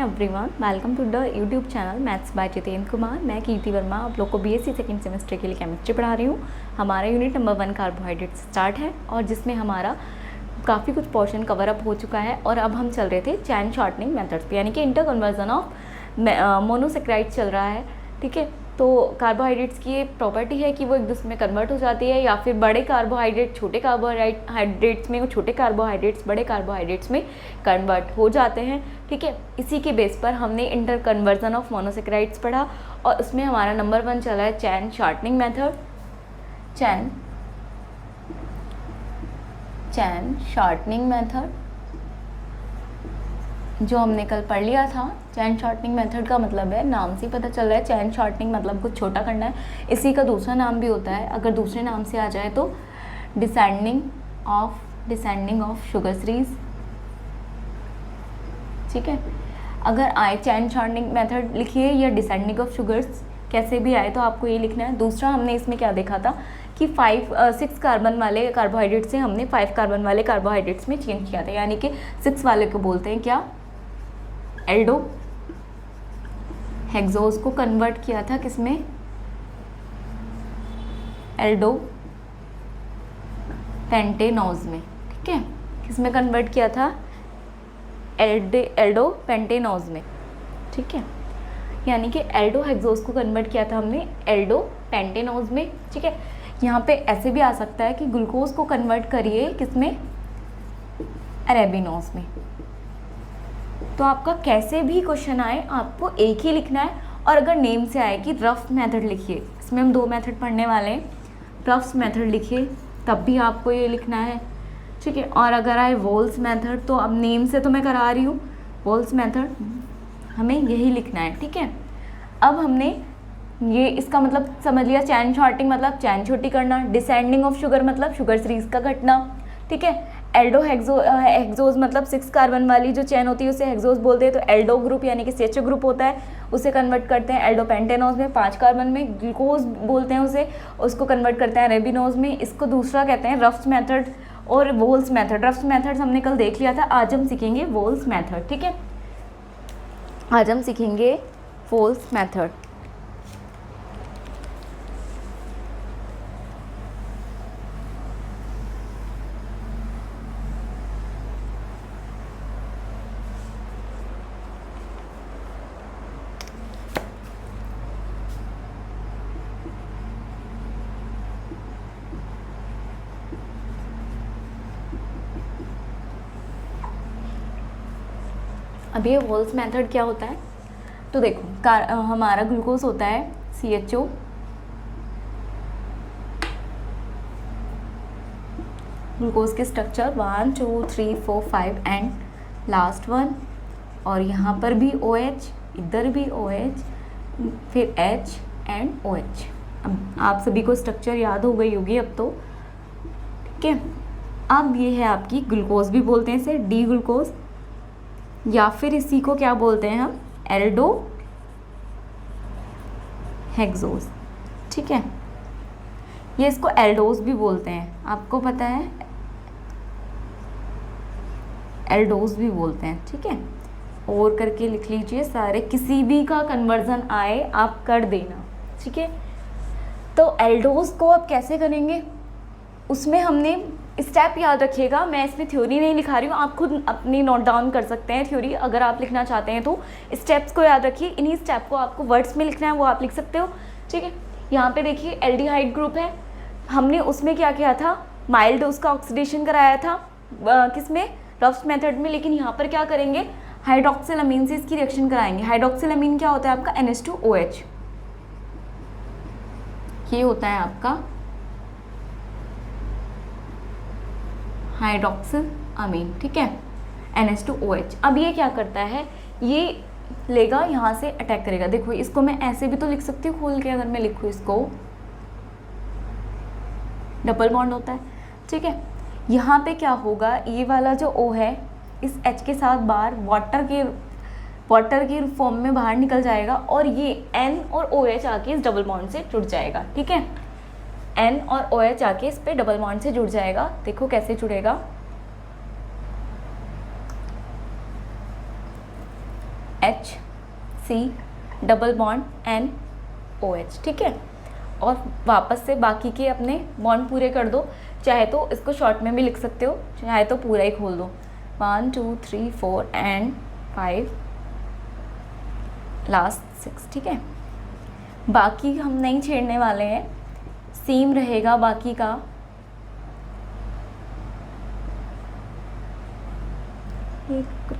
Everyone, welcome to the YouTube channel maths by Jitendra Kumar. मैं कीर्ति वर्मा आप लोग को बीएससी सेकेंड सेमेस्टर के लिए केमिस्ट्री पढ़ा रही हूँ। हमारा यूनिट नंबर 1 कार्बोहाइड्रेट स्टार्ट है और जिसमें हमारा काफ़ी कुछ पोर्शन कवर अप हो चुका है और अब हम चल रहे थे चैन शॉर्टनिंग मेथड्स पे, यानी कि इंटर कन्वर्जन ऑफ मोनोसेक्राइड्स चल रहा है। ठीक है, तो कार्बोहाइड्रेट्स की ये प्रॉपर्टी है कि वो एक दूसरे में कन्वर्ट हो जाती है, या फिर बड़े कार्बोहाइड्रेट छोटे कार्बोहाइड्रेट्स में, छोटे कार्बोहाइड्रेट्स बड़े कार्बोहाइड्रेट्स में कन्वर्ट हो जाते हैं। ठीक है, इसी के बेस पर हमने इंटर कन्वर्जन ऑफ मोनोसेक्राइड्स पढ़ा और उसमें हमारा नंबर 1 चला है चैन शॉर्टनिंग मेथड। चैन शॉर्टनिंग मेथड जो हमने कल पढ़ लिया था। चैन शॉर्टनिंग मेथड का मतलब है, नाम से पता चल रहा है, चैन शॉर्टनिंग मतलब कुछ छोटा करना है। इसी का दूसरा नाम भी होता है, अगर दूसरे नाम से आ जाए तो डिसेंडिंग ऑफ शुगर सीरीज। ठीक है, अगर आए चैन शॉर्टनिंग मेथड लिखिए या डिसेंडिंग ऑफ शुगर्स, कैसे भी आए तो आपको ये लिखना है। दूसरा हमने इसमें क्या देखा था कि 6 कार्बन वाले कार्बोहाइड्रेट से हमने 5 कार्बन वाले कार्बोहाइड्रेट्स में चेंज किया था, यानी कि 6 वाले को बोलते हैं क्या, एल्डो हेक्सोज को कन्वर्ट किया था किसमें, एल्डो पेंटेनोज में। ठीक है, किसमें कन्वर्ट किया था, एल्डो पेंटेनोज में। ठीक है, यानी कि एल्डो हेक्सोज को कन्वर्ट किया था हमने एल्डो पेंटेनोज में। ठीक है, यहाँ पे ऐसे भी आ सकता है कि ग्लूकोज को कन्वर्ट करिए किसमें, अरेबिनोज में। तो आपका कैसे भी क्वेश्चन आए आपको एक ही लिखना है, और अगर नेम से आए कि रफ मेथड लिखिए, इसमें हम 2 मेथड पढ़ने वाले हैं, रफ मेथड लिखिए तब भी आपको ये लिखना है। ठीक है, और अगर आए वोल्स मेथड, तो अब नेम से तो मैं करा रही हूँ, वोल्स मेथड हमें यही लिखना है। ठीक है, अब हमने ये इसका मतलब समझ लिया, चैन शॉर्टिंग मतलब चैन छोटी करना, डिसेंडिंग ऑफ शुगर मतलब शुगर सीरीज का घटना। ठीक है, एल्डो हेक्सोज मतलब 6 कार्बन वाली जो चैन होती है उसे हेक्सोज बोलते हैं, तो एल्डो ग्रुप यानी कि CHO ग्रुप होता है, उसे कन्वर्ट करते हैं एल्डो पेंटेनोज में 5 कार्बन में, ग्लूकोज बोलते हैं उसे, उसको कन्वर्ट करते हैं रेबिनोज में। इसको दूसरा कहते हैं रफ्स मेथड और वोल्स मेथड। रफ्स मेथड हमने कल देख लिया था, आज हम सीखेंगे वोल्स मेथड। ठीक है, आज हम सीखेंगे वोल्स मेथड। अब ये वोल्स मेथड क्या होता है, तो देखो हमारा ग्लूकोज होता है CHO, ग्लूकोज के स्ट्रक्चर 1 2 3 4 5 एंड लास्ट 1, और यहाँ पर भी OH, इधर भी OH, फिर H एंड OH। अब आप सभी को स्ट्रक्चर याद हो गई होगी अब तो। ठीक है, अब ये है आपकी ग्लूकोज, भी बोलते हैं इसे डी ग्लूकोज, या फिर इसी को क्या बोलते हैं हम, एल्डो हेक्सोज। ठीक है, ये इसको एल्डोज भी बोलते हैं, आपको पता है, एल्डोज भी बोलते हैं। ठीक है, और करके लिख लीजिए सारे, किसी भी का कन्वर्जन आए आप कर देना। ठीक है, तो एल्डोज को अब कैसे करेंगे, उसमें हमने स्टेप याद रखिएगा, मैं इसमें थ्योरी नहीं लिखा रही हूँ, आप खुद अपनी नोट डाउन कर सकते हैं थ्योरी, अगर आप लिखना चाहते हैं तो स्टेप्स को याद रखिए। इन्हीं स्टेप को आपको वर्ड्स में लिखना है, वो आप लिख सकते हो। ठीक है, यहाँ पे देखिए एल्डिहाइड ग्रुप है, हमने उसमें क्या किया था, माइल्ड उसका ऑक्सीडेशन कराया था किसमें, रफ्स मेथड में, लेकिन यहाँ पर क्या करेंगे, हाइड्रोक्सिल अमीन से इसकी रिएक्शन कराएंगे। हाइड्रोक्सिल अमीन क्या होता है आपका, NH2OH, ये होता है आपका हाइड्रोक्सिल अमीन। ठीक है, NH2OH। अब ये क्या करता है, ये लेगा यहाँ से अटैक करेगा। देखो इसको मैं ऐसे भी तो लिख सकती हूँ खोल के, अगर मैं लिखूँ इसको, डबल बॉन्ड होता है। ठीक है, यहाँ पे क्या होगा, ये वाला जो O है इस H के साथ बाहर वाटर के फॉर्म में बाहर निकल जाएगा, और ये N और OH आके इस डबल बॉन्ड से जुड़ जाएगा। ठीक है, N और OH आके इस पे डबल बॉन्ड से जुड़ जाएगा। देखो कैसे जुड़ेगा, H C double bond N OH, ठीक है। और वापस से बाकी के अपने बॉन्ड पूरे कर दो, चाहे तो इसको शॉर्ट में भी लिख सकते हो, चाहे तो पूरा ही खोल दो। 1 2 3 4 एंड 5 लास्ट 6, ठीक है। बाकी हम नहीं छेड़ने वाले हैं, सेम रहेगा बाकी का। ये कुछ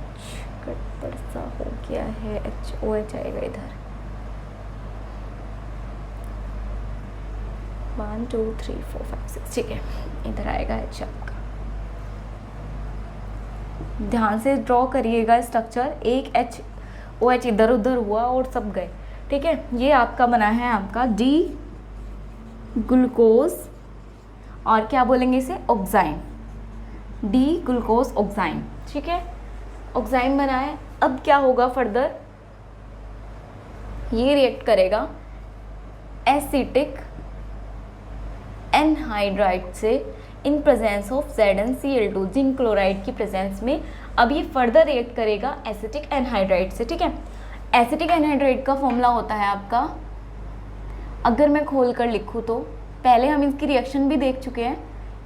गड़बड़ सा हो गया है, HOH आएगा इधर। 1 2 3 4 5 6, ठीक है, इधर आएगा H आपका। ध्यान से ड्रॉ करिएगा स्ट्रक्चर, एक HOH इधर उधर हुआ और सब गए, ठीक है। ये आपका बना है आपका डी ग्लूकोज, और क्या बोलेंगे इसे, ऑक्साइन, डी ग्लूकोज ऑक्साइन, ठीक है। ऑक्साइन बना है। अब क्या होगा फर्दर, ये रिएक्ट करेगा एसिटिक एनहाइड्राइड से in presence of ZnCl2, zinc chloride की प्रेजेंस में। अब ये फर्दर रिएक्ट करेगा एसिटिक एनहाइड्राइड से, ठीक है। एसिटिक एनहाइड्राइड का फॉर्मूला होता है आपका, अगर मैं खोल कर लिखूँ तो, पहले हम इसकी रिएक्शन भी देख चुके हैं,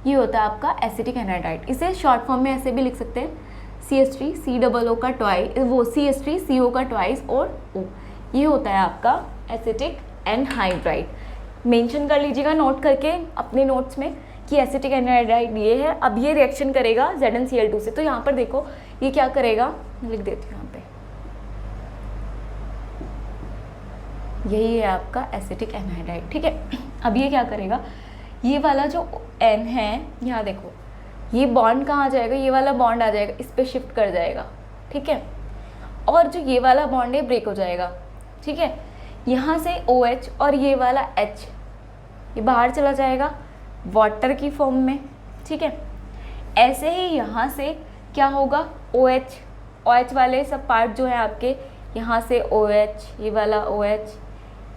ये होता है आपका एसिटिक एनहाइड्राइड। इसे शॉर्ट फॉर्म में ऐसे भी लिख सकते हैं, CH3 COO का ट्वाइस, वो CH3 CO का ट्वाइस और O, ये होता है आपका एसिटिक एनहाइड्राइड। मेंशन कर लीजिएगा नोट करके अपने नोट्स में कि एसिटिक एनहाइड्राइड ये है। अब ये रिएक्शन करेगा ZnCl2 से, तो यहाँ पर देखो ये क्या करेगा, लिख देती हूँ यहाँ पे, यही है आपका एसिटिक एनहाइड्राइड, ठीक है। अब ये क्या करेगा, ये वाला जो N है, यहाँ देखो, ये बॉन्ड कहाँ आ जाएगा, ये वाला बॉन्ड आ जाएगा, इस पे शिफ्ट कर जाएगा, ठीक है। और जो ये वाला बॉन्ड है ब्रेक हो जाएगा, ठीक है। यहाँ से OH और ये वाला H ये बाहर चला जाएगा वाटर की फॉर्म में, ठीक है। ऐसे ही यहाँ से क्या होगा, OH वाले सब पार्ट जो है आपके, यहाँ से OH, ये वाला OH,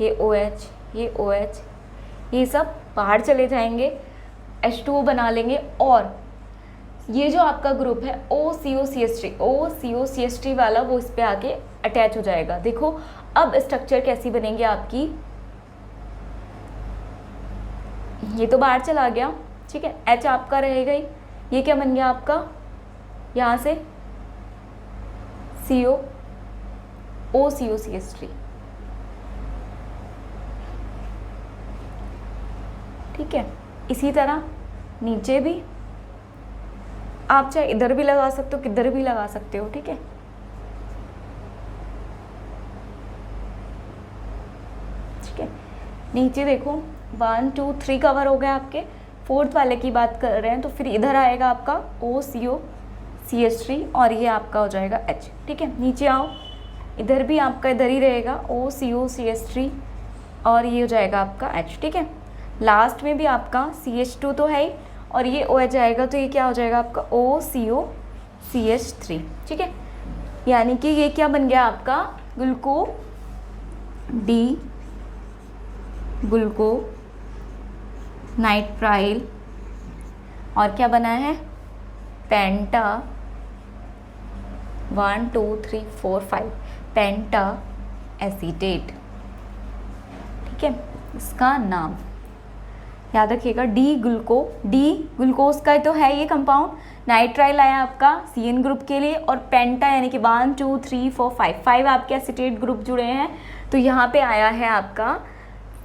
ये OH, ये OH, ये सब बाहर चले जाएंगे, H2O बना लेंगे। और ये जो आपका ग्रुप है OCOCH3 वाला, वो इस पे आके अटैच हो जाएगा। देखो अब स्ट्रक्चर कैसी बनेगी आपकी, ये तो बाहर चला गया, ठीक है, H आपका रहेगा ही। ये क्या बन गया आपका, यहाँ से OCOCH3, ठीक है। इसी तरह नीचे भी आप चाहे इधर भी लगा सकते हो, किधर भी लगा सकते हो, ठीक है। ठीक है, नीचे देखो 1 2 3 कवर हो गए आपके। फोर्थ वाले की बात कर रहे हैं तो फिर इधर आएगा आपका OCOCH3 और ये आपका हो जाएगा H, ठीक है। नीचे आओ, इधर भी आपका इधर ही रहेगा OCOCH3 और ये हो जाएगा आपका H, ठीक है। लास्ट में भी आपका CH2 तो है ही, और ये OH आएगा तो ये क्या हो जाएगा आपका OCOCH3, ठीक है। यानी कि ये क्या बन गया आपका, ग्लूको नाइट्राइल, और क्या बना है, पेंटा 1 2 3 4 5 पेंटा एसीटेट, ठीक है। इसका नाम याद रखिएगा, डी ग्लूकोज का तो है ये कंपाउंड। नाइट्राइल आया आपका CN ग्रुप के लिए, और पेंटा यानी कि 1 2 3 4 5 आपके एसीटेट ग्रुप जुड़े हैं, तो यहाँ पे आया है आपका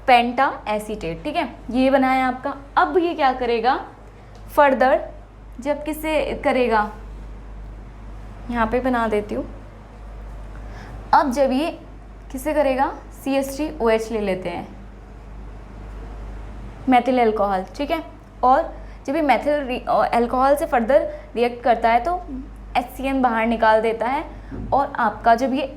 पेंटा एसीटेट, ठीक है। ये बनाया आपका। अब ये क्या करेगा फर्दर, जब किसे करेगा, यहाँ पे बना देती हूँ। अब जब ये किसे करेगा, CH3OH ले लेते हैं, मेथिल अल्कोहल, ठीक है। और जब ये मेथिल अल्कोहल से फर्दर रिएक्ट करता है तो HCN बाहर निकाल देता है, और आपका जब ये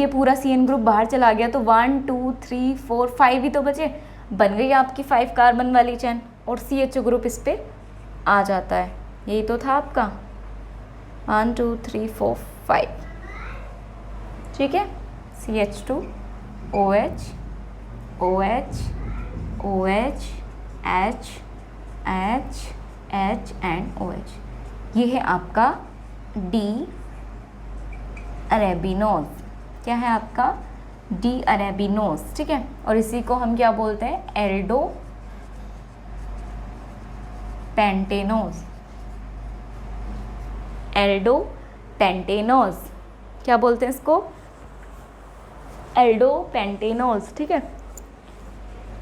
पूरा CN ग्रुप बाहर चला गया तो 1 2 3 4 5 ही तो बचे, बन गई आपकी 5 कार्बन वाली चैन, और CHO ग्रुप इस पे आ जाता है। यही तो था आपका 1 2 3 4 5, ठीक है। CH2OH OH OH H H H and OH, ये है आपका अरेबिनोज, क्या है आपका डी अरेबिनोज, ठीक है। और इसी को हम क्या बोलते हैं, एल्डो पेंटेनोज, एल्डो पेंटेनोज, क्या बोलते हैं इसको, एल्डो पेंटेनोज, ठीक है।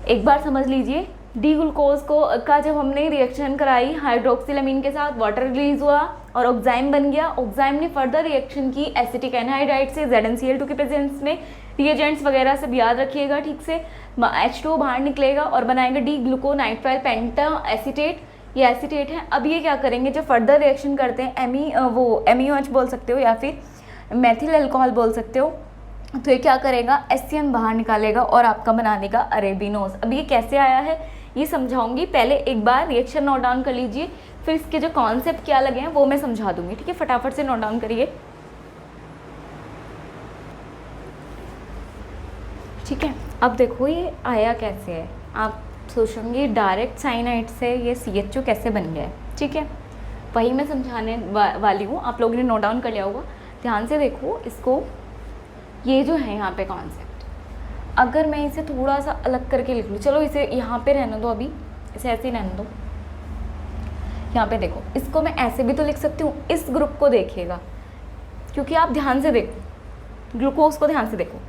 एक बार समझ लीजिए, डी ग्लूकोज का जब हमने रिएक्शन कराई हाइड्रोक्सिलामीन के साथ, वाटर रिलीज हुआ और ऑक्साइम बन गया। ऑक्साइम ने फर्दर रिएक्शन की एसिटिक एनहाइड्राइड से ZnCl2 के प्रेजेंस में, रिएजेंट्स वगैरह सब याद रखिएगा ठीक से, H2O बाहर निकलेगा और बनाएगा डी ग्लूकोनाइट्राइल पेंटा एसीटेट, ये एसीटेट है। अब ये क्या करेंगे, जब फर्दर रिएक्शन करते हैं MeOH बोल सकते हो या फिर मेथिल अल्कोहल बोल सकते हो, तो ये क्या करेगा, HCN बाहर निकालेगा और आपका बना देगा अरेबिनोज। अब ये कैसे आया है ये समझाऊंगी, पहले एक बार रिएक्शन नोट डाउन कर लीजिए, फिर इसके जो कॉन्सेप्ट क्या लगे हैं वो मैं समझा दूंगी, ठीक है। फटाफट से नोट डाउन करिए, ठीक है। अब देखो ये आया कैसे है, आप सोचेंगे डायरेक्ट साइनाइड से ये CHO कैसे बन गया है, ठीक है। वही मैं समझाने वाली हूँ, आप लोगों ने नोट डाउन कर लिया होगा। ध्यान से देखो इसको, ये जो है यहाँ पे कॉन्सेप्ट, अगर मैं इसे थोड़ा सा अलग करके लिख लूँ, चलो इसे यहाँ पे रहने दो, अभी इसे ऐसे ही रहने दो। यहाँ पे देखो, इसको मैं ऐसे भी तो लिख सकती हूँ, इस ग्रुप को देखिएगा, क्योंकि आप ध्यान से देखो, ग्लूकोज को ध्यान से देखो,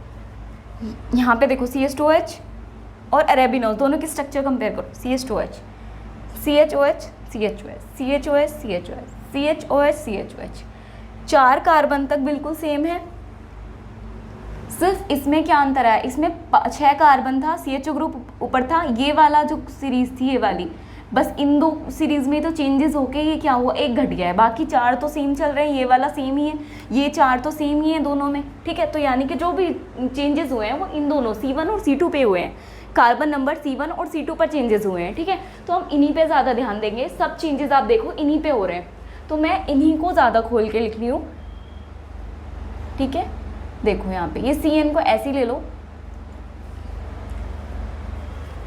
यहाँ पे देखो CH2OH और अरेबिनोज दोनों की स्ट्रक्चर कंपेयर करो, CH2OH CHOH CHOH CHOH CHOH CHOH CHOH, 4 carbon तक बिल्कुल सेम है। सिर्फ इसमें क्या अंतर है, इसमें 6 कार्बन था, CHO ग्रुप ऊपर था, ये वाला जो सीरीज थी ये वाली, बस इन 2 सीरीज में तो चेंजेस होके ये क्या हुआ, एक घट गया है, बाकी 4 तो सेम चल रहे हैं, ये वाला सेम ही है, ये 4 तो सेम ही है दोनों में, ठीक है। तो यानी कि जो भी चेंजेस हुए हैं वो इन दोनों C1 और C2 पे हुए हैं, कार्बन नंबर C1 और C2 पर चेंजेस हुए हैं, ठीक है। तो हम इन्हीं पे ज़्यादा ध्यान देंगे, सब चेंजेस आप देखो इन्हीं पे हो रहे हैं, तो मैं इन्हीं को ज़्यादा खोल के लिख रही हूँ, ठीक है। देखो यहाँ पे ये CN को ऐसे ही ले लो,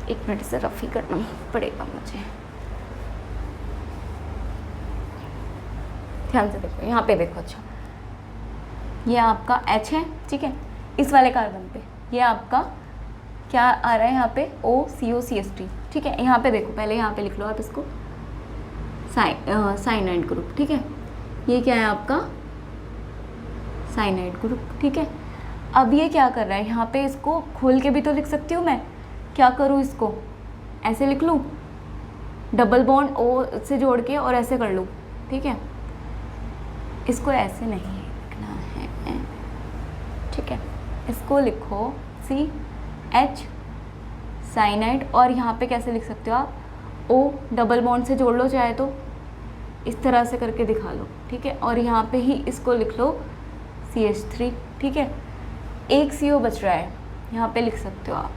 एक मिनट से रफ ही करना पड़ेगा मुझे, ध्यान से देखो यहाँ पे देखो, अच्छा ये आपका H है, ठीक है। इस वाले कार्बन पे ये आपका क्या आ रहा है यहाँ पे OCOCH3, ठीक है। यहाँ पे देखो, पहले यहाँ पे लिख लो आप इसको, साइनाइड ग्रुप, ठीक है। ये क्या है आपका साइनाइड ग्रुप, ठीक है। अब ये क्या कर रहा है, यहाँ पे इसको खोल के भी तो लिख सकती हूँ मैं, क्या करूँ, इसको ऐसे लिख लूँ, डबल बॉन्ड O से जोड़ के और ऐसे कर लूँ, ठीक है। इसको ऐसे नहीं लिखना है, ठीक है। इसको लिखो CH साइनाइड, और यहाँ पे कैसे लिख सकते हो आप, O डबल बॉन्ड से जोड़ लो चाहे तो, इस तरह से करके दिखा लो, ठीक है। और यहाँ पे ही इसको लिख लो CH3, ठीक है। एक CO बच रहा है, यहाँ पे लिख सकते हो आप,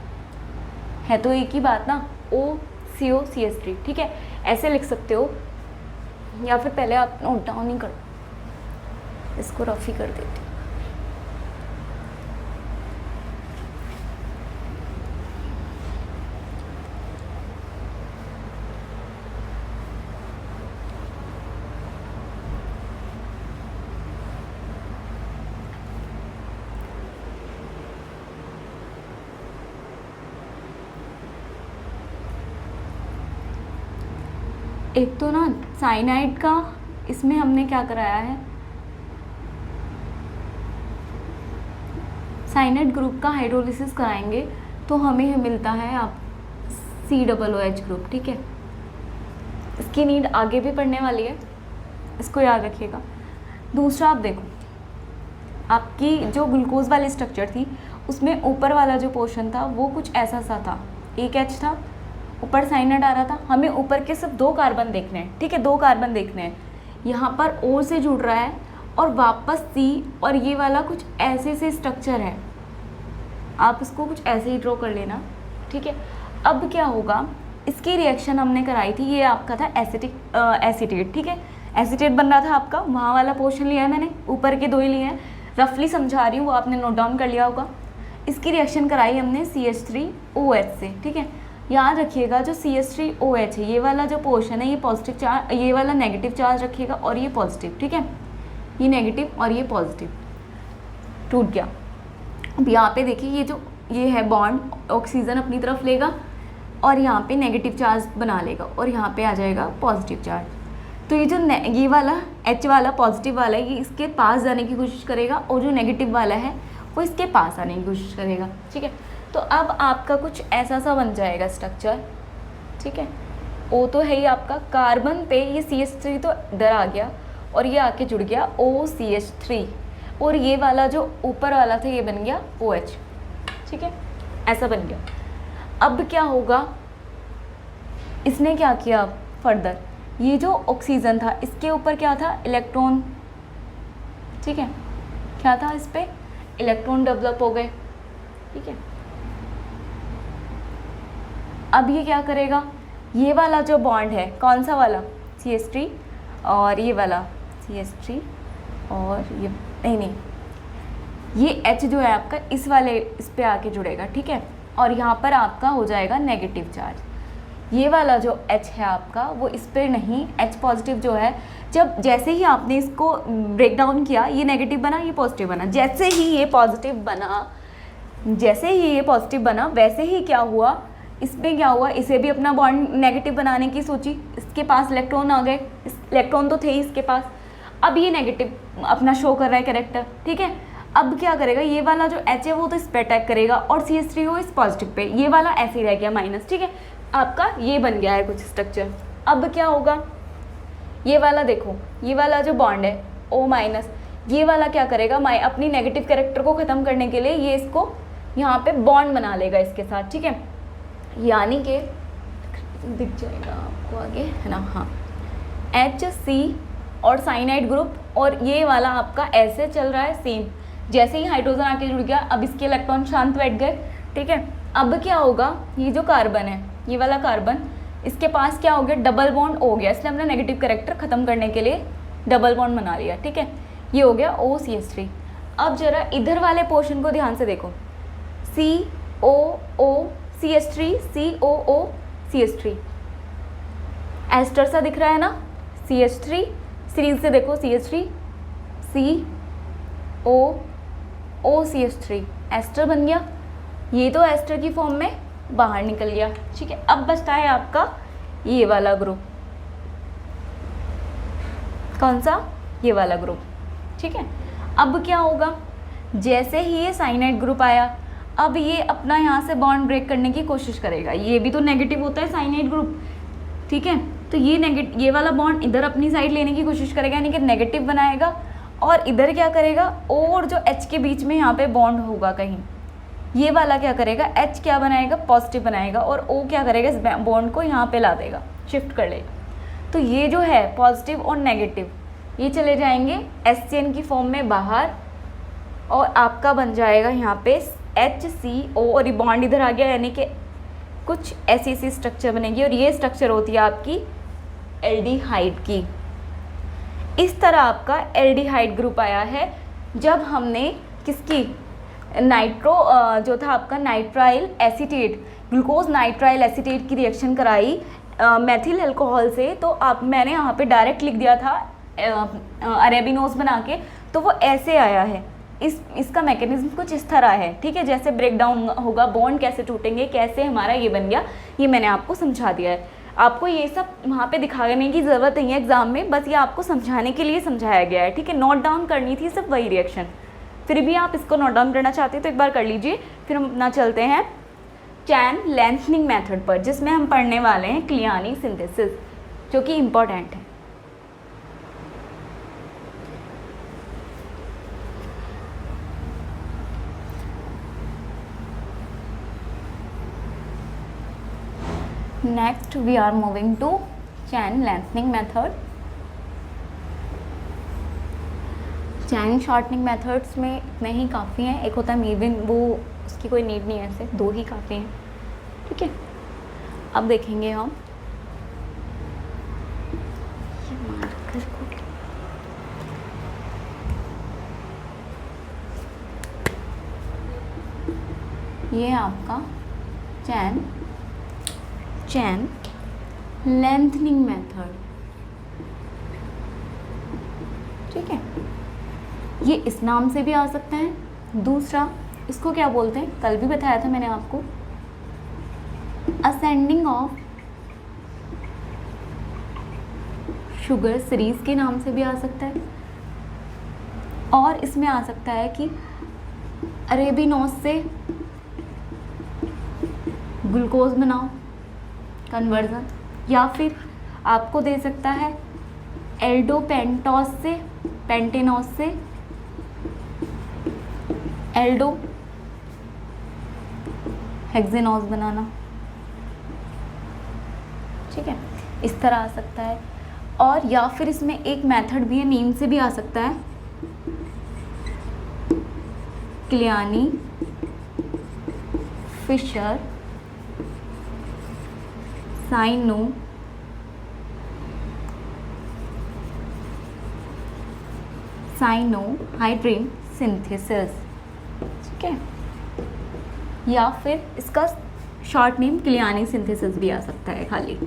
है तो एक ही बात ना, OCOCH3, ठीक है। ऐसे लिख सकते हो, या फिर पहले आप नोट डाउन ही करो, इसको रफ ही कर देती हूँ। एक तो ना साइनाइड का इसमें हमने क्या कराया है, साइनाइड ग्रुप का हाइड्रोलिसिस कराएंगे तो हमें मिलता है आप COOH ग्रुप, ठीक है। इसकी नीड आगे भी पढ़ने वाली है, इसको याद रखिएगा। दूसरा आप देखो, आपकी जो ग्लूकोज वाली स्ट्रक्चर थी उसमें ऊपर वाला जो पोर्शन था वो कुछ ऐसा सा था, एक H था, ऊपर साइनाइड आ रहा था, हमें ऊपर के सिर्फ 2 कार्बन देखने हैं, ठीक है, 2 कार्बन देखने हैं। यहाँ पर O से जुड़ रहा है और वापस C, और ये वाला कुछ ऐसे से स्ट्रक्चर है, आप इसको कुछ ऐसे ही ड्रॉ कर लेना, ठीक है। अब क्या होगा, इसकी रिएक्शन हमने कराई थी, ये आपका था एसिटेट, ठीक है। एसिटेट बन रहा था आपका, वहाँ वाला पोर्शन लिया है मैंने, ऊपर के 2 ही लिए हैं, रफली समझा रही हूँ, वो आपने नोट डाउन कर लिया होगा। इसकी रिएक्शन कराई हमने CH3OH से, ठीक है। याद रखिएगा जो CH3OH है, ये वाला जो पोर्शन है ये पॉजिटिव चार्ज, ये वाला नेगेटिव चार्ज रखिएगा और ये पॉजिटिव, ठीक है, ये नेगेटिव और ये पॉजिटिव। टूट गया। अब यहाँ पे देखिए ये है बॉन्ड, ऑक्सीजन अपनी तरफ लेगा और यहाँ पे नेगेटिव चार्ज बना लेगा और यहाँ पे आ जाएगा पॉजिटिव चार्ज। तो ये जो ये वाला H वाला पॉजिटिव वाला है ये इसके पास जाने की कोशिश करेगा और जो नेगेटिव वाला है वो इसके पास आने की कोशिश करेगा। ठीक है, तो अब आपका कुछ ऐसा सा बन जाएगा स्ट्रक्चर। ठीक है, O तो है ही आपका, कार्बन पे ये CH3 तो इधर आ गया और ये आके जुड़ गया OCH3 और ये वाला जो ऊपर वाला था ये बन गया OH। ठीक है, ऐसा बन गया। अब क्या होगा, इसने क्या किया फर्दर, ये जो ऑक्सीजन था इसके ऊपर क्या था, इलेक्ट्रॉन। ठीक है, क्या था इस पे, इलेक्ट्रॉन डेवलप हो गए। ठीक है, अब ये क्या करेगा, ये वाला जो बॉन्ड है कौन सा वाला, CH3 और ये वाला CH3 और ये नहीं ये H जो है आपका इस वाले इस पे आके जुड़ेगा। ठीक है, और यहाँ पर आपका हो जाएगा नेगेटिव चार्ज। ये वाला जो H है आपका वो इस पर नहीं, H पॉजिटिव जो है, जब जैसे ही आपने इसको ब्रेक डाउन किया ये नेगेटिव बना ये पॉजिटिव बना, जैसे ही ये पॉजिटिव बना वैसे ही क्या हुआ, इसमें क्या हुआ, इसे भी अपना बॉन्ड नेगेटिव बनाने की सोची, इसके पास इलेक्ट्रॉन आ गए, इलेक्ट्रॉन तो थे ही इसके पास। अब ये नेगेटिव अपना शो कर रहा है कैरेक्टर। ठीक है, अब क्या करेगा, ये वाला जो H है वो तो इस पर अटैक करेगा और CH3 हो इस पॉजिटिव पे, ये वाला ऐसे ही रह गया माइनस। ठीक है, आपका ये बन गया है कुछ स्ट्रक्चर। अब क्या होगा, ये वाला देखो, ये वाला जो बॉन्ड है O-, ये वाला क्या करेगा, अपनी नेगेटिव कैरेक्टर को ख़त्म करने के लिए ये इसको यहाँ पे बॉन्ड बना लेगा इसके साथ। ठीक है, यानी कि दिख जाएगा आपको आगे है ना, हाँ, HC और साइनाइड ग्रुप और ये वाला आपका ऐसे चल रहा है सेम। जैसे ही हाइड्रोजन आके जुड़ गया अब इसके इलेक्ट्रॉन शांत बैठ गए। ठीक है, अब क्या होगा, ये जो कार्बन है ये वाला कार्बन, इसके पास क्या हो गया, डबल बॉन्ड हो गया, इसलिए हमने नेगेटिव कैरेक्टर ख़त्म करने के लिए डबल बॉन्ड बना लिया। ठीक है, ये हो गया OCH3। अब जरा इधर वाले पोर्शन को ध्यान से देखो, COOCH3 COOCH3 एस्टर सा दिख रहा है ना, CH3 सीरीज से देखो, CH3 COOCH3 एस्टर बन गया, ये तो एस्टर की फॉर्म में बाहर निकल गया। ठीक है, अब बचता है आपका ये वाला ग्रुप, कौन सा, ये वाला ग्रुप। ठीक है, अब क्या होगा, जैसे ही ये साइनाइड ग्रुप आया अब ये अपना यहाँ से बॉन्ड ब्रेक करने की कोशिश करेगा, ये भी तो नेगेटिव होता है साइनाइड ग्रुप। ठीक है, तो ये वाला बॉन्ड इधर अपनी साइड लेने की कोशिश करेगा, यानी कि नेगेटिव बनाएगा और इधर क्या करेगा, O और जो H के बीच में यहाँ पे बॉन्ड होगा कहीं, ये वाला क्या करेगा, H क्या बनाएगा, पॉजिटिव बनाएगा और O क्या करेगा, इस बॉन्ड को यहाँ पे ला देगा, शिफ्ट कर लेगा। तो ये जो है पॉजिटिव और नेगेटिव ये चले जाएंगे HCN की फॉर्म में बाहर और आपका बन जाएगा यहाँ पे HCO और ये बॉन्ड इधर आ गया, यानी कि कुछ ऐसी स्ट्रक्चर बनेगी और ये स्ट्रक्चर होती है आपकी एल्डिहाइड की। इस तरह आपका एल्डिहाइड ग्रुप आया है जब हमने किसकी, जो था आपका nitrile acetate, glucose nitrile acetate की रिएक्शन कराई मेथिल अल्कोहल से, तो मैंने यहाँ पे डायरेक्ट लिख दिया था अरेबिनोज बना के, तो वो ऐसे आया है। इसका मैकेनिज्म कुछ इस तरह है। ठीक है, जैसे ब्रेक डाउन होगा, बॉन्ड कैसे टूटेंगे, कैसे हमारा ये बन गया, ये मैंने आपको समझा दिया है। आपको ये सब वहाँ पे दिखाने की ज़रूरत नहीं है एग्जाम में, बस ये आपको समझाने के लिए समझाया गया है। ठीक है, नोट डाउन करनी थी सब वही रिएक्शन, फिर भी आप इसको नोट डाउन करना चाहते हैं तो एक बार कर लीजिए। फिर हम अपना चलते हैं चैन लेंथनिंग मेथड पर, जिसमें हम पढ़ने वाले हैं क्लियानी सिंथेसिस, जो कि इम्पोर्टेंट है। Next we are moving to chain lengthening method. Chain shortening methods में इतने ही काफ़ी हैं, एक होता है मीविन, वो उसकी कोई नीड नहीं है, ऐसे 2 ही काफ़ी हैं। ठीक है, अब देखेंगे हम ये आपका चैन लेंथनिंग मेथड। ठीक है, ये इस नाम से भी आ सकता है दूसरा इसको क्या बोलते हैं, कल भी बताया था मैंने आपको, असेंडिंग ऑफ शुगर सीरीज के नाम से भी आ सकता है, और इसमें आ सकता है कि अरेबिनोज से ग्लूकोज बनाओ कन्वर्जन, या फिर आपको दे सकता है एल्डोपेंटोज से पेंटेनोज से एल्डो हेक्सेनोज बनाना, ठीक है, इस तरह आ सकता है। और या फिर इसमें एक मेथड भी है, नीम से भी आ सकता है, क्लियानी फिशर साइनोहाइड्रिन सिंथेसिस, ठीक है, या फिर इसका शॉर्ट नेम क्लियानी सिंथेसिस भी आ सकता है खाली।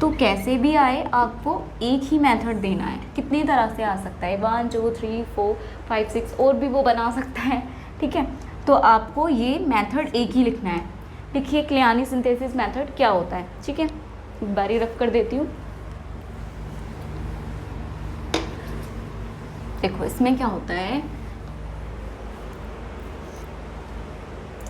तो कैसे भी आए आपको एक ही मेथड देना है, कितनी तरह से आ सकता है, 1 2 3 4 5 6 और भी वो बना सकता है, ठीक है। तो आपको ये मेथड एक ही लिखना है। देखिए क्लियानी सिंथेसिस मेथड क्या होता है, ठीक है, एक बारी रफ कर देती हूँ। देखो इसमें क्या होता है,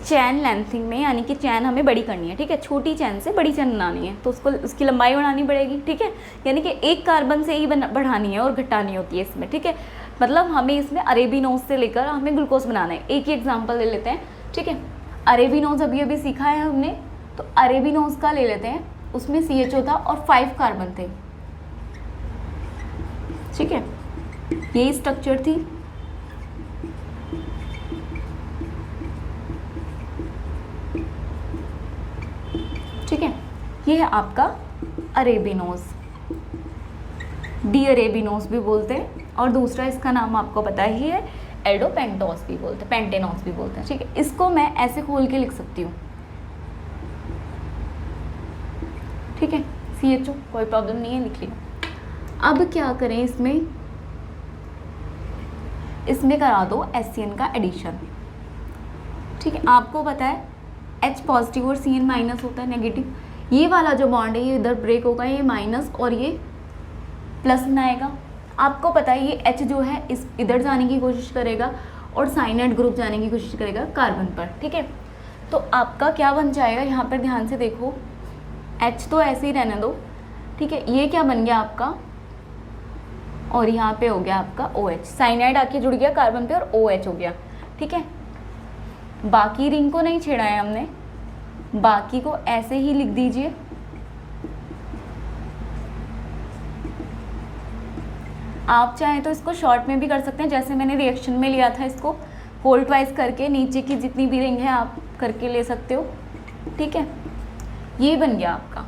चैन लेंथिंग में, यानी कि चैन हमें बड़ी करनी है, ठीक है, छोटी चैन से बड़ी चैन बनानी है, तो उसको उसकी लंबाई बढ़ानी पड़ेगी, ठीक है, यानी कि एक कार्बन से ही बढ़ानी है और घटानी होती है इसमें, ठीक है। मतलब हमें इसमें अरेबिनोज से लेकर हमें ग्लूकोज बनाना है। एक ही एग्जांपल ले लेते हैं, ठीक है, अरेबिनोज अभी अभी सीखा है हमने, तो अरेबिनोज का ले लेते हैं, उसमें CHO था और 5 कार्बन थे, ठीक है, यही स्ट्रक्चर थी। ठीक है, ये है आपका अरेबिनोज, डी अरेबिनोज भी बोलते हैं, और दूसरा इसका नाम आपको पता ही है एल्डोपेंटोज भी बोलते हैं, पेंटेनोज भी बोलते हैं, ठीक है। इसको मैं ऐसे खोल के लिख सकती हूँ, ठीक है, CHO कोई प्रॉब्लम नहीं है, लिख लिया। अब क्या करें, इसमें करा दो HCN का एडिशन, ठीक है। आपको पता है H पॉजिटिव और CN माइनस होता है, नेगेटिव। ये वाला जो बॉन्ड है ये इधर ब्रेक होगा, ये माइनस और ये प्लस बनाएगा। आपको पता है ये H जो है इस इधर जाने की कोशिश करेगा और साइनाइड ग्रुप जाने की कोशिश करेगा कार्बन पर, ठीक है। तो आपका क्या बन जाएगा, यहाँ पर ध्यान से देखो, H तो ऐसे ही रहने दो, ठीक है, ये क्या बन गया आपका, और यहाँ पे हो गया आपका OH, साइनाइड आके जुड़ गया कार्बन पे और OH हो गया, ठीक है। बाकी रिंग को नहीं छेड़ा है हमने, बाकी को ऐसे ही लिख दीजिए। आप चाहें तो इसको शॉर्ट में भी कर सकते हैं, जैसे मैंने रिएक्शन में लिया था, इसको होल्ड वाइज करके नीचे की जितनी भी रिंग है आप करके ले सकते हो, ठीक है। ये बन गया आपका।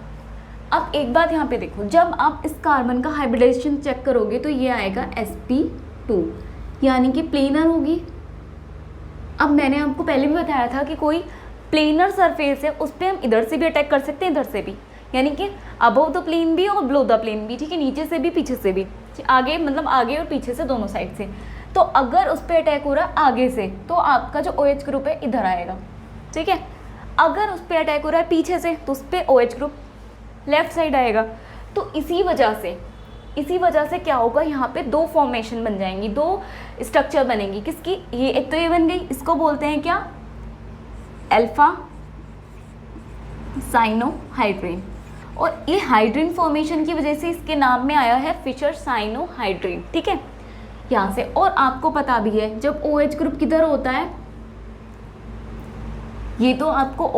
अब एक बात यहाँ पे देखो, जब आप इस कार्बन का हाइब्रिडाइजेशन चेक करोगे तो ये आएगा sp2, यानी कि प्लेनर होगी। अब मैंने आपको पहले भी बताया था कि कोई प्लेनर सरफेस है उस पर हम इधर से भी अटैक कर सकते हैं, इधर से भी, यानी कि अबव द प्लेन भी और बिलो द प्लेन भी, ठीक है, नीचे से भी पीछे से भी, आगे मतलब आगे और पीछे से, दोनों साइड से। तो अगर उस पर अटैक हो रहा है आगे से तो आपका जो OH ग्रुप है इधर आएगा, ठीक है। अगर उस पर अटैक हो रहा है पीछे से तो उस पर OH ग्रुप लेफ्ट साइड आएगा। तो इसी वजह से क्या होगा, यहाँ पे दो फॉर्मेशन बन जाएंगी, दो स्ट्रक्चर बनेंगी। किसकी, ये एक तो ये बन गई, इसको बोलते हैं क्या, अल्फा साइनोहाइड्रिन, और ये हाइड्रिन फॉर्मेशन की वजह से इसके नाम में आया है फिशर साइनोहाइड्रिन, ठीक है, यहाँ से। और आपको पता भी है जब OH ग्रुप किधर होता है, ये तो आपको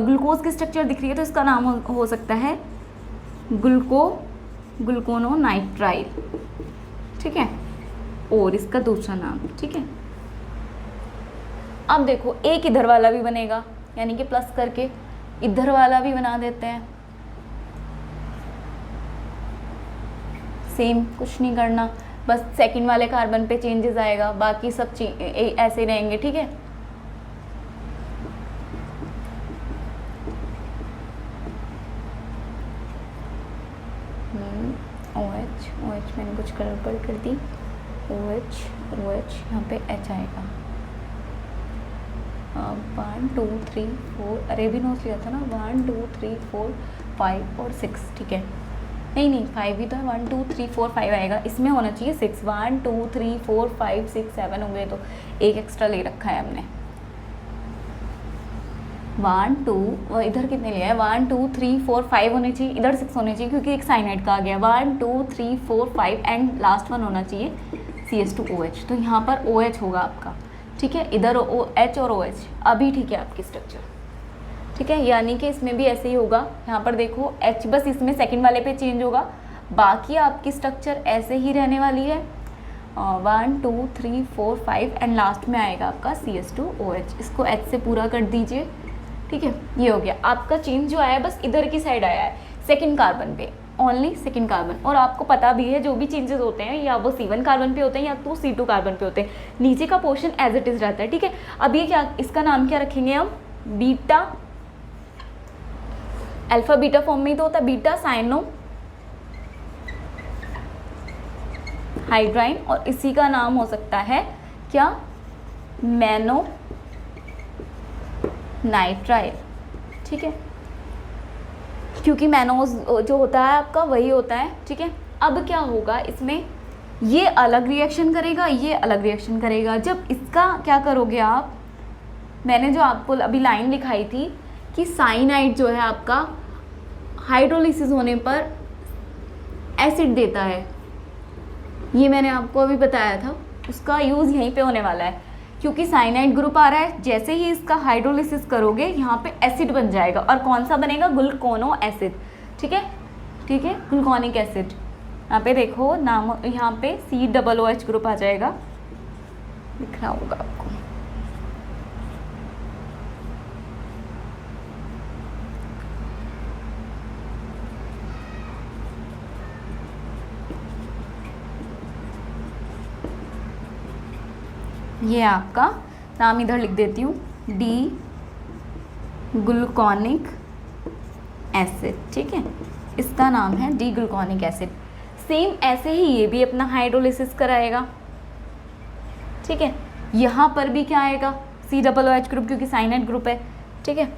ग्लूकोज की स्ट्रक्चर दिख रही है, तो इसका नाम हो सकता है ग्लूकोनोनाइट्राइल, ठीक है, और इसका दूसरा नाम, ठीक है। अब देखो एक इधर वाला भी बनेगा, यानी कि प्लस करके इधर वाला भी बना देते हैं, सेम, कुछ नहीं करना, बस सेकंड वाले कार्बन पे चेंजेस आएगा, बाकी सब ऐसे रहेंगे, ठीक है। OH मैंने कुछ गड़बड़ कर दी, OH OH यहाँ पे H आएगा। 1 2 3 4, अरे भी नोट लिया था ना, 1 2 3 4 5 और 6, ठीक है। नहीं 5 ही तो है, 1 2 3 4 5 आएगा, इसमें होना चाहिए 6। 1 2 3 4 5 6 7 हो गए, तो एक एक्स्ट्रा ले रखा है हमने। 1 2, इधर कितने लिया है, 1 2 3 4 5 होने चाहिए, इधर 6 होने चाहिए क्योंकि एक साइनाइड का आ गया। 1 2 3 4 5 एंड लास्ट वन होना चाहिए CS2OH, तो यहाँ पर OH होगा आपका, ठीक है। इधर H और OH अभी ठीक है आपकी स्ट्रक्चर, ठीक है। यानी कि इसमें भी ऐसे ही होगा। यहाँ पर देखो H बस इसमें सेकंड वाले पे चेंज होगा, बाकी आपकी स्ट्रक्चर ऐसे ही रहने वाली है। 1 2 3 4 5 एंड लास्ट में आएगा आपका CS2OH। इसको H से पूरा कर दीजिए, ठीक है। ये हो गया आपका चेंज, जो आया है बस इधर की साइड आया है, सेकेंड कार्बन पे, ओनली सेकेंड कार्बन। और आपको पता भी है जो भी चेंजेस होते हैं या वो C1 कार्बन पे होते हैं या तो C2 कार्बन पे होते हैं, नीचे का पोर्शन एज इट इज रहता है, ठीक है। अब ये क्या, इसका नाम क्या रखेंगे हम, बीटा, अल्फा बीटा फॉर्म में ही तो होता है, बीटा साइनो हाइड्राइन, और इसी का नाम हो सकता है क्या, मैनो नाइट्राइल, ठीक है, क्योंकि मैनोज जो होता है आपका वही होता है, ठीक है। अब क्या होगा इसमें, ये अलग रिएक्शन करेगा, ये अलग रिएक्शन करेगा। जब इसका क्या करोगे आप, मैंने जो आपको अभी लाइन लिखाई थी कि साइनाइड जो है आपका हाइड्रोलिसिस होने पर एसिड देता है, ये मैंने आपको अभी बताया था, उसका यूज़ यहीं पे होने वाला है, क्योंकि साइनाइड ग्रुप आ रहा है। जैसे ही इसका हाइड्रोलिसिस करोगे यहाँ पे एसिड बन जाएगा, और कौन सा बनेगा, ग्लूकोनो एसिड, ठीक है, ठीक है, ग्लूकोनिक एसिड। यहाँ पे देखो नाम, यहाँ पे COOH ग्रुप आ जाएगा, दिख रहा होगा आपको। ये आपका नाम इधर लिख देती हूँ, डी ग्लूकोनिक एसिड, ठीक है, इसका नाम है डी ग्लूकोनिक एसिड। सेम ऐसे ही ये भी अपना हाइड्रोलिसिस कराएगा, ठीक है। यहाँ पर भी क्या आएगा, COOH ग्रुप, क्योंकि साइनाइड ग्रुप है, ठीक है।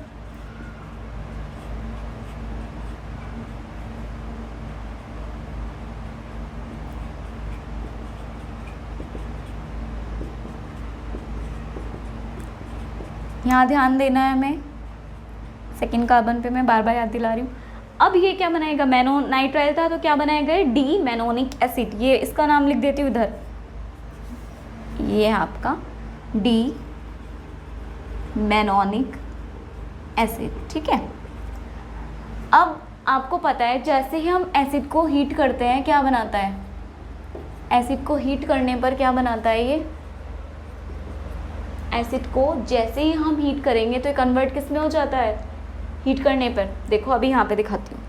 यहाँ ध्यान देना है हमें, सेकेंड कार्बन पे मैं बार बार याद दिला रही हूँ। अब ये क्या बनाएगा, मैनो नाइट्राइल था तो क्या बनाएगा, डी मैनोनिक एसिड, ये इसका नाम लिख देती हूँ इधर, ये है आपका डी मैनोनिक एसिड, ठीक है। अब आपको पता है जैसे ही हम एसिड को हीट करते हैं क्या बनाता है, एसिड को हीट करने पर क्या बनाता है, ये एसिड को जैसे ही हम हीट करेंगे तो ये कन्वर्ट किस में हो जाता है, हीट करने पर। देखो अभी यहाँ पे दिखाती हूँ,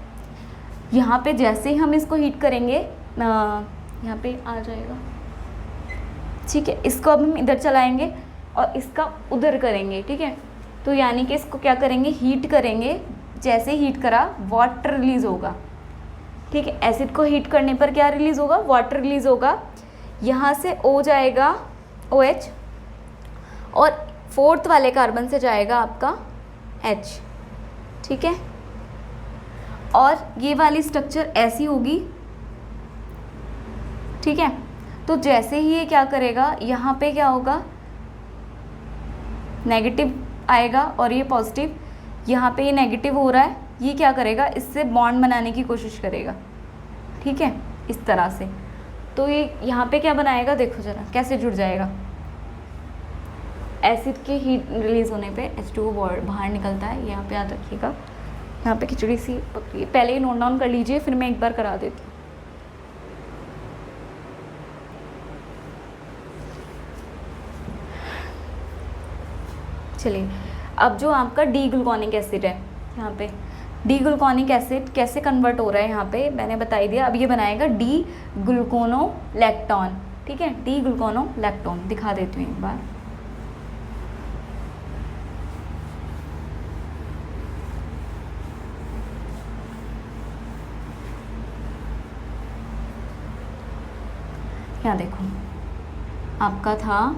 यहाँ पे जैसे ही हम इसको हीट करेंगे, यहाँ पे आ जाएगा, ठीक है। इसको अब हम इधर चलाएंगे और इसका उधर करेंगे, ठीक है। तो यानी कि इसको क्या करेंगे, हीट करेंगे, जैसे हीट करा वाटर रिलीज होगा, ठीक है। एसिड को हीट करने पर क्या रिलीज होगा, वाटर रिलीज होगा। यहाँ से O जाएगा OH, और फोर्थ वाले कार्बन से जाएगा आपका H, ठीक है। और ये वाली स्ट्रक्चर ऐसी होगी, ठीक है। तो जैसे ही ये क्या करेगा, यहाँ पे क्या होगा, नेगेटिव आएगा और ये पॉजिटिव, यहाँ पे ये नेगेटिव हो रहा है, ये क्या करेगा, इससे बॉन्ड बनाने की कोशिश करेगा, ठीक है, इस तरह से। तो ये यहाँ पे क्या बनाएगा, देखो जरा कैसे जुड़ जाएगा। एसिड के हीट रिलीज होने पे H2O बाहर निकलता है, यहाँ पे याद रखिएगा। यहाँ पे खिचड़ी सी पकड़ी है, पहले ही नोट डाउन कर लीजिए, फिर मैं एक बार करा देती हूँ। चलिए, अब जो आपका डी ग्लूकोनिक एसिड है, यहाँ पे डी ग्लूकोनिक एसिड कैसे कन्वर्ट हो रहा है, यहाँ पे मैंने बता ही दिया। अब ये बनाएगा डी ग्लूकोनोलैक्टोन, ठीक है, डी ग्लूकोनोलैक्टोन। दिखा देती हूँ एक बार। यहाँ देखो, आपका था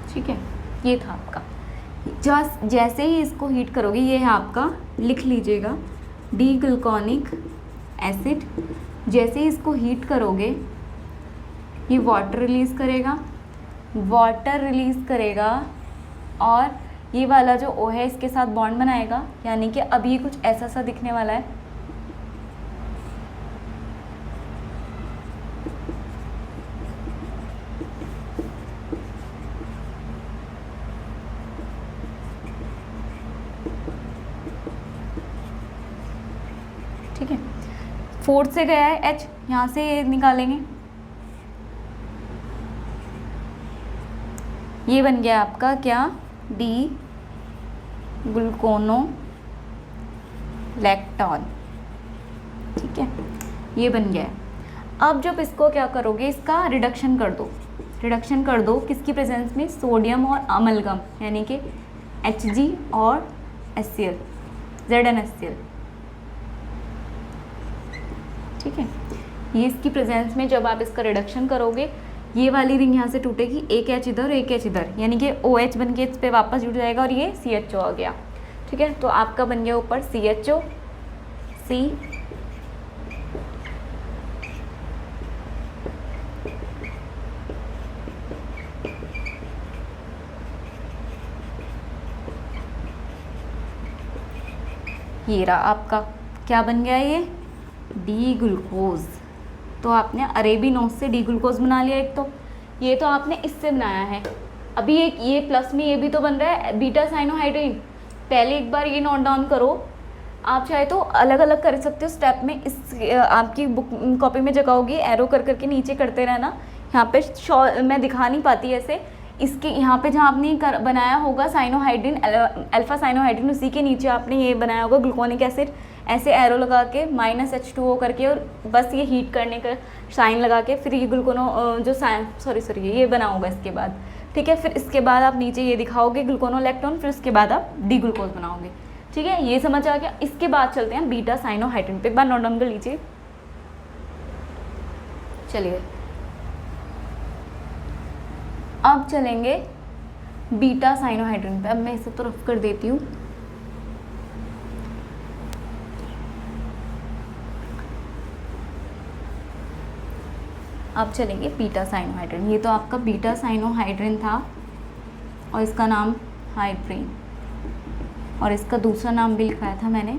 ठीक है, ये था आपका। जैसे ही इसको हीट करोगे, ये है आपका, लिख लीजिएगा, डी ग्लूकोनिक एसिड। जैसे ही इसको हीट करोगे ये वाटर रिलीज़ करेगा, वाटर रिलीज़ करेगा और ये वाला जो O है इसके साथ बॉन्ड बनाएगा, यानी कि अब ये कुछ ऐसा सा दिखने वाला है। ठीक है, 4 से गया है H, यहाँ से निकालेंगे, ये बन गया आपका क्या, डी ग्लूकोनो लैक्टोन। ठीक है, ये बन गया है। अब जब इसको क्या करोगे, इसका रिडक्शन कर दो। रिडक्शन कर दो किसकी प्रेजेंस में, सोडियम और अमलगम, यानी कि Hg और HCl, ZnHCl। ठीक है, ये इसकी प्रेजेंस में जब आप इसका रिडक्शन करोगे, ये वाली रिंग यहाँ से टूटेगी, एक H इधर एक H इधर, यानी कि OH बन के इस पे वापस जुड़ जाएगा और ये CHO आ गया। ठीक है, तो आपका बन गया ऊपर CHO, C, ये रहा आपका, क्या बन गया ये, डी ग्लूकोज। तो आपने अरेबिनोज से डी ग्लूकोज बना लिया एक, तो ये तो आपने इससे बनाया है। अभी एक ये प्लस में ये भी तो बन रहा है बीटा साइनोहाइड्रिन। पहले एक बार ये नोट डाउन करो, आप चाहे तो अलग अलग कर सकते हो स्टेप में। इस आपकी बुक कॉपी में जगह होगी, एरो कर करके नीचे करते रहना। यहाँ पे मैं दिखा नहीं पाती ऐसे, इसके यहाँ पे जहाँ आपने बनाया होगा साइनोहाइड्रिन, अल्फा साइनोहाइड्रिन, उसी के नीचे आपने ये बनाया होगा ग्लूकोनिक एसिड, ऐसे एरो लगा के -H2O करके, और बस ये हीट करने का साइन लगा के फिर ये ग्लूकोनो जो सॉरी ये बना होगा इसके बाद। ठीक है, फिर इसके बाद आप नीचे ये दिखाओगे ग्लूकोनोलैक्टोन, फिर उसके बाद आप डी ग्लूकोज बनाओगे। ठीक है, ये समझ आ गया। इसके बाद चलते हैं बीटा साइनोहाइड्रिन पे, एक बार नोट डाउन कर लीजिए। चलिए अब चलेंगे बीटा साइनोहाइड्रिन पे। अब मैं इसे तो रफ कर देती हूँ। अब चलेंगे बीटा साइनोहाइड्रिन। ये तो आपका बीटा साइनोहाइड्रिन था और इसका नाम हाइड्रिन, और इसका दूसरा नाम भी लिखाया था मैंने,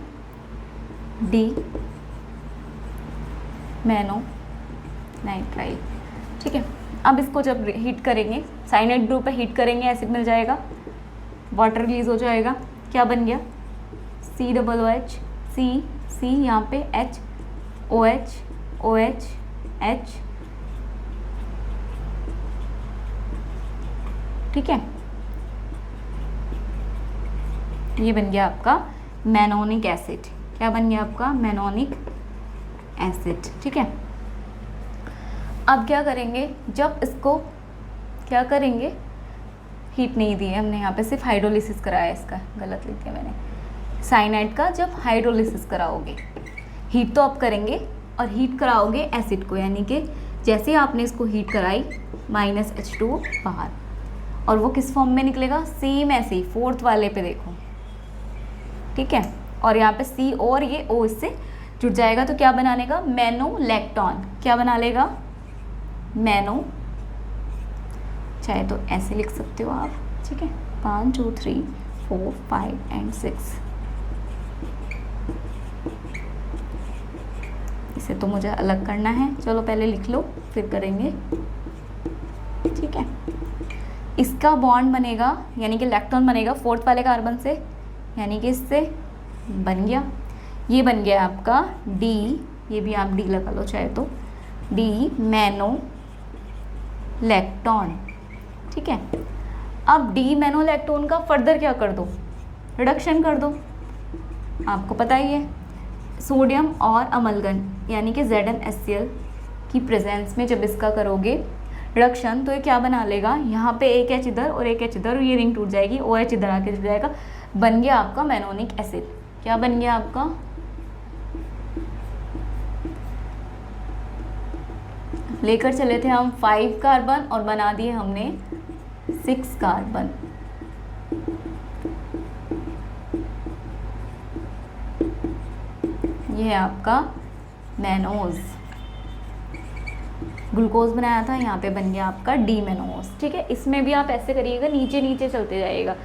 डी मैनो नाइट्राइल। ठीक है, अब इसको जब हीट करेंगे, साइनाइड ग्रुप पे हीट करेंगे, एसिड मिल जाएगा, वाटर रिलीज हो जाएगा, क्या बन गया, COOH, C यहाँ पे H, OH, OH, H। ठीक है, ये बन गया आपका मैनोनिक एसिड। क्या बन गया आपका, मैनोनिक एसिड। ठीक है, अब क्या करेंगे, जब इसको क्या करेंगे, हीट नहीं दी है हमने, यहाँ पे सिर्फ हाइड्रोलिसिस कराया, इसका गलत लिख दिया मैंने, साइनाइड का जब हाइड्रोलिसिस कराओगे, हीट तो आप करेंगे और हीट कराओगे एसिड को, यानी कि जैसे आपने इसको हीट कराई -H2O बाहर, और वो किस फॉर्म में निकलेगा, सेम ऐसे ही 4th वाले पे देखो। ठीक है, और यहाँ पे C और ये O इससे जुड़ जाएगा, तो क्या बनाने का, मैनोलैक्टोन। क्या बना लेगा, मैनो, चाहे तो ऐसे लिख सकते हो आप। ठीक है, 1 2 3 4 5 and 6। इसे तो मुझे अलग करना है, चलो पहले लिख लो फिर करेंगे। ठीक है, इसका बॉन्ड बनेगा, यानी कि लैक्टोन बनेगा 4th वाले कार्बन से, यानी कि इससे बन गया, ये बन गया आपका डी, ये भी आप डी लगा लो चाहे तो, डी मैनो लैक्टोन। ठीक है, अब डी मैनोलैक्टोन का फर्दर क्या कर दो, रिडक्शन कर दो। आपको पता ही है, सोडियम और अमलगन यानी कि ZnHCl की प्रेजेंस में जब इसका करोगे रिडक्शन, तो ये क्या बना लेगा, यहाँ पे एक एच इधर और एक एच इधर, ये रिंग टूट जाएगी, ओ एच इधर आके जुड़ जाएगा, बन गया आपका मैनोनिक एसिड। क्या बन गया आपका, लेकर चले थे हम 5 कार्बन और बना दिए हमने 6 कार्बन। ये है आपका मैनोज, ग्लूकोज बनाया था, यहाँ पे बन गया आपका डी मैनोज। ठीक है, इसमें भी आप ऐसे करिएगा, नीचे नीचे चलते जाइएगा।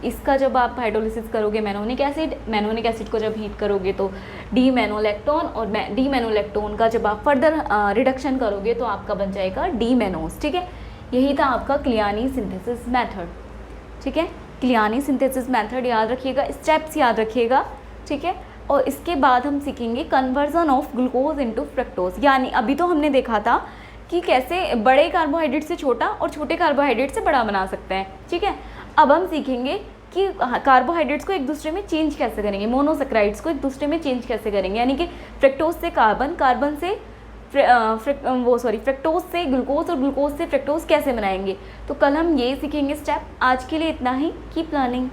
इसका जब आप हाइड्रोलिसिस करोगे मैनोनिक एसिड को जब हीट करोगे तो डी मैनोलैक्टोन, और डी मैनोलैक्टोन का जब आप फर्दर रिडक्शन करोगे तो आपका बन जाएगा डी मैनोज। ठीक है, यही था आपका क्लियानी सिंथेसिस मेथड। ठीक है, क्लियानी सिंथेसिस मेथड याद रखिएगा, स्टेप्स याद रखिएगा। ठीक है, और इसके बाद हम सीखेंगे conversion of glucose into fructose. यानी अभी तो हमने देखा था कि कैसे बड़े कार्बोहाइड्रेट से छोटा और छोटे कार्बोहाइड्रेट से बड़ा बना सकते हैं। ठीक है, अब हम सीखेंगे कि कार्बोहाइड्रेट्स को एक दूसरे में चेंज कैसे करेंगे, मोनोसेक्राइड्स को एक दूसरे में चेंज कैसे करेंगे, यानी कि फ्रक्टोज से कार्बन, कार्बन से फ्रक्टोज से ग्लूकोज और ग्लूकोज से फ्रक्टोज कैसे बनाएंगे। तो कल हम ये सीखेंगे स्टेप। आज के लिए इतना ही, कीप लर्निंग।